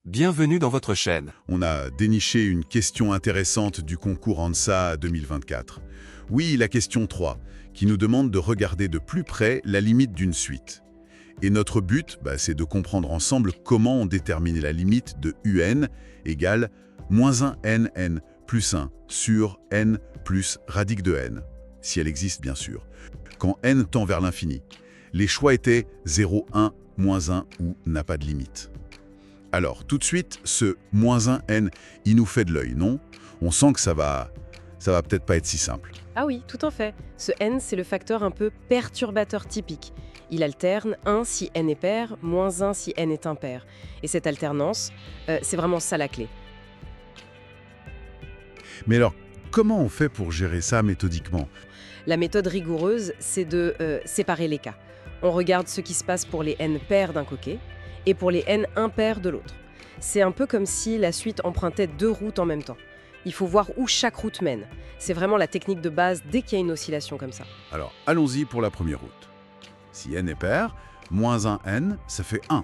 Bienvenue dans votre chaîne. On a déniché une question intéressante du concours ANSA 2024. Oui, la question 3, qui nous demande de regarder de plus près la limite d'une suite. Et notre but, c'est de comprendre ensemble comment on détermine la limite de UN égale -1 plus 1 sur n plus radic de n, si elle existe bien sûr, quand n tend vers l'infini. Les choix étaient 0, 1, -1 ou n'a pas de limite. Alors, tout de suite, ce -1n, il nous fait de l'œil, non? On sent que ça va peut-être pas être si simple. Ah oui, tout en fait. Ce n, c'est le facteur un peu perturbateur typique. Il alterne 1 si n est pair, -1 si n est impair. Et cette alternance, c'est vraiment ça la clé. Mais alors, comment on fait pour gérer ça méthodiquement? La méthode rigoureuse, c'est de séparer les cas. On regarde ce qui se passe pour les n pairs d'un côté et pour les n impairs de l'autre. C'est un peu comme si la suite empruntait deux routes en même temps. Il faut voir où chaque route mène. C'est vraiment la technique de base dès qu'il y a une oscillation comme ça. Alors, allons-y pour la première route. Si n est pair, -1n, ça fait 1.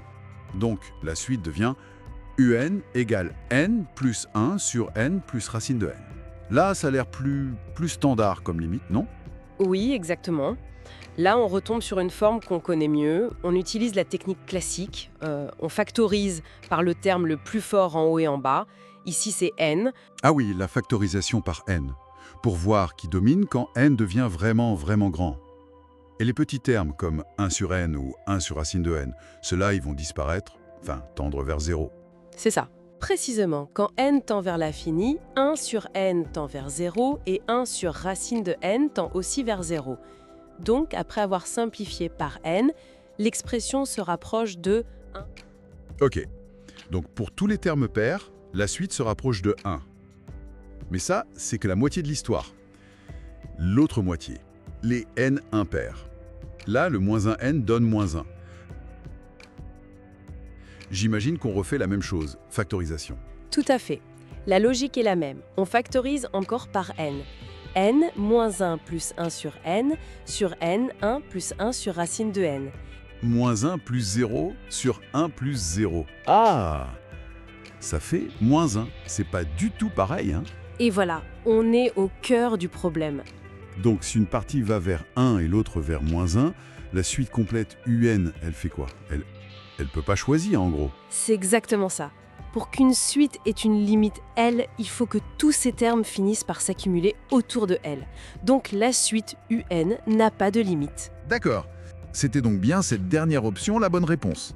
Donc, la suite devient un égale n plus 1 sur n plus racine de n. Là, ça a l'air plus standard comme limite, non? Oui, exactement. Là, on retombe sur une forme qu'on connaît mieux. On utilise la technique classique. On factorise par le terme le plus fort en haut et en bas. Ici, c'est n. Ah oui, la factorisation par n, pour voir qui domine quand n devient vraiment grand. Et les petits termes comme 1 sur n ou 1 sur racine de n, ceux-là, ils vont disparaître, tendre vers 0. C'est ça. Précisément, quand n tend vers l'infini, 1 sur n tend vers 0 et 1 sur racine de n tend aussi vers 0. Donc, après avoir simplifié par n, l'expression se rapproche de 1. Ok. Donc, pour tous les termes pairs, la suite se rapproche de 1. Mais ça, c'est que la moitié de l'histoire. L'autre moitié, les n impairs. Là, le -1n donne -1. J'imagine qu'on refait la même chose, factorisation. Tout à fait. La logique est la même. On factorise encore par n. n -1 plus 1 sur n 1 plus 1 sur racine de n. -1 plus 0 sur 1 plus 0. Ah! Ça fait -1. C'est pas du tout pareil, hein? Et voilà, on est au cœur du problème. Donc, si une partie va vers 1 et l'autre vers -1, la suite complète UN, elle fait quoi? Elle peut pas choisir, en gros. C'est exactement ça. Pour qu'une suite ait une limite L, il faut que tous ces termes finissent par s'accumuler autour de L. Donc la suite UN n'a pas de limite. D'accord. C'était donc bien cette dernière option la bonne réponse.